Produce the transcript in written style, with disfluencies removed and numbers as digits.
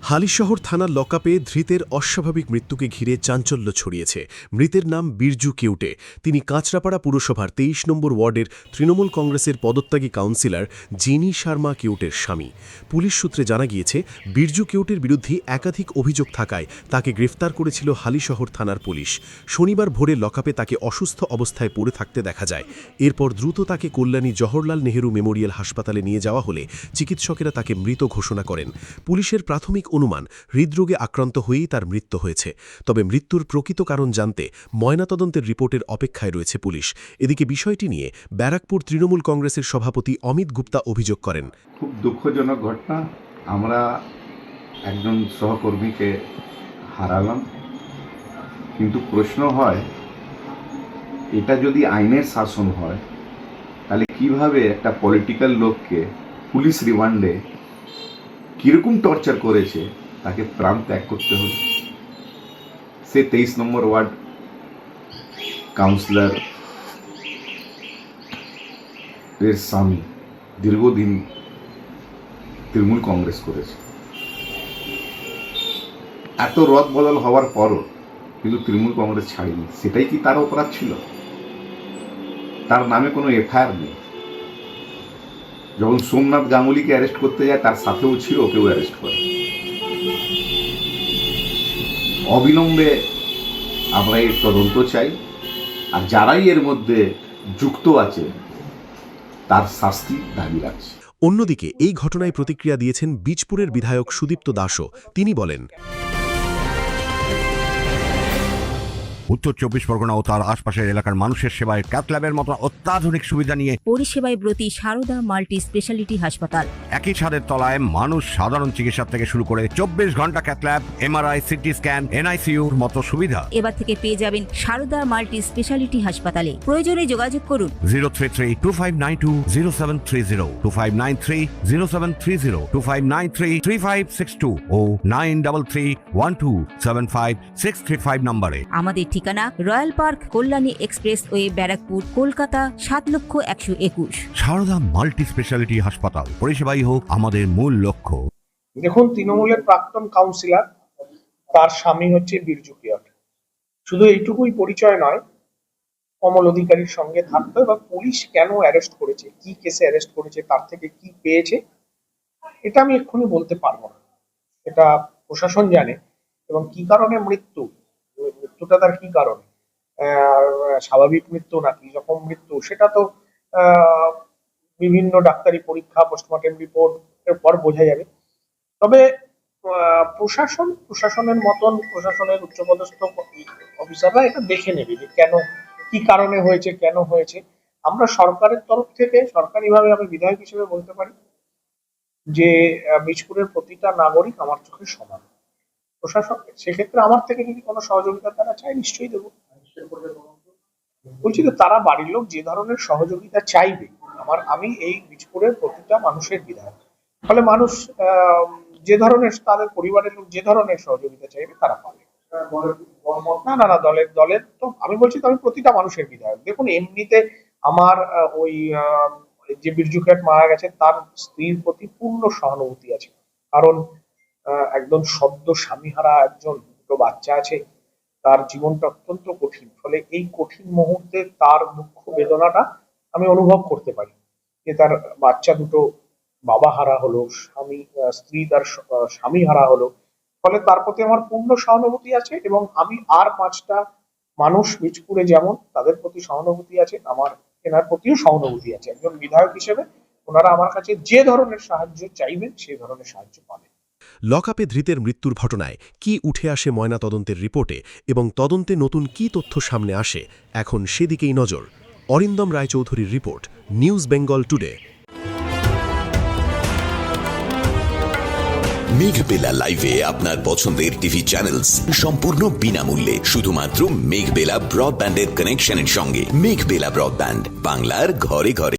হালিশহর থানার লকআপে ধৃতের অস্বাভাবিক মৃত্যুকে ঘিরে চাঞ্চল্য ছড়িয়েছে। মৃতের নাম বিরজু কেউটে। তিনি কাঁচরাপাড়া পুরসভার ২৩ নম্বর ওয়ার্ডের তৃণমূল কংগ্রেসের পদত্যাগী কাউন্সিলর জিনি শর্মা কেউটের স্বামী। পুলিশ সূত্রে জানা গিয়েছে, বিরজু কেউটের বিরুদ্ধে একাধিক অভিযোগ থাকায় তাকে গ্রেফতার করেছিল হালিশহর থানার পুলিশ। শনিবার ভোরে লকআপে তাকে অসুস্থ অবস্থায় পড়ে থাকতে দেখা যায়। এরপর দ্রুত তাকে কল্যাণী জওহরলাল নেহেরু মেমোরিয়াল হাসপাতালে নিয়ে যাওয়া হলে চিকিৎসকেরা তাকে মৃত ঘোষণা করেন। পুলিশের প্রাথমিক অনুমান, হৃদরোগে আক্রান্ত হয়েই তার মৃত্যু হয়েছে। তবে মৃত্যুর প্রকৃত কারণ জানতে ময়নাতদন্তের রিপোর্টের অপেক্ষায় রয়েছে পুলিশ। এদিকে বিষয়টি নিয়ে ব্যারাকপুর তৃণমূল কংগ্রেসের সভাপতি অমিত গুপ্তা অভিযোগ করেন, খুব দুঃখজনক ঘটনা। আমরা একজন সহকর্মীকে হারালাম, কিন্তু প্রশ্ন হয়, এটা যদি আইনের শাসন হয় তাহলে কিভাবে একটা পলিটিক্যাল লোককে পুলিশ রিমান্ডে কীরকম টর্চার করেছে, তাকে প্রাণ ত্যাগ করতে হলো। সে 23 নম্বর ওয়ার্ড কাউন্সিলর এর স্বামী, দীর্ঘদিন তৃণমূল কংগ্রেস করেছে। এত রদ বদল হওয়ার পরও কিন্তু তৃণমূল কংগ্রেস ছাড়েনি। সেটাই কি তার অপরাধ ছিল? তার নামে কোনো এফআইআর নেই। যখন সোমনাথ গাঙ্গুলিকে অ্যারেস্ট করতে যায়, তার সাথেও ছিল, ওকেও অ্যারেস্ট করে। অবিলম্বে আমরা এর তদন্ত চাই, আর যারাই এর মধ্যে যুক্ত আছে তার শাস্তি দাবি রাখছে। অন্যদিকে এই ঘটনায় প্রতিক্রিয়া দিয়েছেন বীজপুরের বিধায়ক সুদীপ্ত দাসও। তিনি বলেন, উত্তর ২৪ পরগনা ও তার আশপাশের এলাকার মানুষের সেবায় ক্যাথ ল্যাবের মতো অত্যাধুনিক সুবিধা নিয়ে পরিষেবায় ব্রতী সারদা মাল্টি স্পেশালিটি হাসপাতাল। একই ছাদের তলায় মানুষ সাধারণ চিকিৎসা থেকে শুরু করে ২৪ ঘন্টা cath lab, MRI, CT scan, এনআইসিইউর মতো সুবিধা এবার থেকে পেয়ে যাবেন সারদা মাল্টি স্পেশালিটি হাসপাতালে। প্রয়োজনে যোগাযোগ করুন 033-2592-0730, 2593-0730, 2593-3562 ও 9331275635 নম্বরে। আমাদের ঠিকানা royal park, Kalyani expressway, Barrackpore, Kolkata ৭,১২১। সারদা মাল্টি স্পেশালিটি হাসপাতাল, পরিষেবাই হোক আমাদের মূল লক্ষ্য। দেখুন, তৃণমূলের প্রাক্তন কাউন্সিলর, তার স্বামী হচ্ছে বিরজু কেউটে। শুধু এইটুকুই পরিচয় নয়, কমল অধিকারীর সঙ্গে থাকতো। এবং পুলিশ কেন অ্যারেস্ট করেছে, কি কেসে অ্যারেস্ট করেছে, তার থেকে কি পেয়েছে, এটা আমি এক্ষুনি বলতে পারবো না। এটা প্রশাসন জানে। এবং কি কারণে মৃত্যুটা তার কি কারণে, স্বাভাবিক মৃত্যু নাকি যখন মৃত্যু, সেটা তো বিভিন্ন ডাক্তারি পরীক্ষা, পোস্টমর্টেম রিপোর্ট এর পর বোঝা যাবে। তবে প্রশাসনের মতন প্রশাসনের উচ্চপদস্থ অফিসাররা এটা দেখে নেবে যে কেন, কি কারণে হয়েছে, কেন হয়েছে। আমরা সরকারের তরফ থেকে সরকারিভাবে, আমি বিধায়ক হিসেবে বলতে পারি যে বীজপুরের প্রতিটা নাগরিক আমার চোখে সমান। প্রশাসন সেক্ষেত্রে আমার থেকে যদি কোনো সহযোগিতা তারা চায়, নিশ্চয়ই দেবো। বলছি তো, তারা বাড়ির লোক যে ধরনের সহযোগিতা চাইবে, আমি এই বীজপুরের প্রতিটা মানুষের বিধায়ক। ফলে মানুষ যে ধরনের, তাদের পরিবারের লোক যে ধরনের সহযোগিতা চাইবে তারা পাবে। না, দলের তো আমি বলছি তো, আমি প্রতিটা মানুষের বিধায়ক। দেখুন, এমনিতে আমার ওই যে বিরজু কেউটে মারা গেছে, তার স্ত্রীর প্রতি পূর্ণ সহানুভূতি আছে। কারণ একদম সদ্য স্বামীহারা একজন, দুটো বাচ্চা আছে, তার জীবনটা অত্যন্ত কঠিন। ফলে এই কঠিন মুহূর্তে তার দুঃখ বেদনাটা আমি অনুভব করতে পারি, যে তার বাচ্চা দুটো বাবা হারা হলো, স্ত্রী তার স্বামী হারা হলো। ফলে তার প্রতি আমার পূর্ণ সহানুভূতি আছে। এবং আমি আর 5টা মানুষ বীজপুরে যেমন তাদের প্রতি সহানুভূতি আছে, আমার এনার প্রতিও সহানুভূতি আছে। একজন বিধায়ক হিসেবে ওনারা আমার কাছে যে ধরনের সাহায্য চাইবেন, সেই ধরনের সাহায্য পাবেন। লকআপে ধৃতের মৃত্যুর ঘটনায় কি উঠে আসে ময়নাতদন্তের রিপোর্টে এবং তদন্তে নতুন কি তথ্য সামনে আসে, এখন সেদিকেই নজর। অরিন্দম রায়চৌধুরীর report, news Bengal today. Meghbela লাইভে আপনার পছন্দের টিভি চ্যানেলস সম্পূর্ণ বিনামূল্যে, শুধুমাত্র মেঘবেলা ব্রডব্যান্ডের কানেকশনের সঙ্গে। মেঘবেলা ব্রডব্যান্ড, বাংলার ঘরে ঘরে।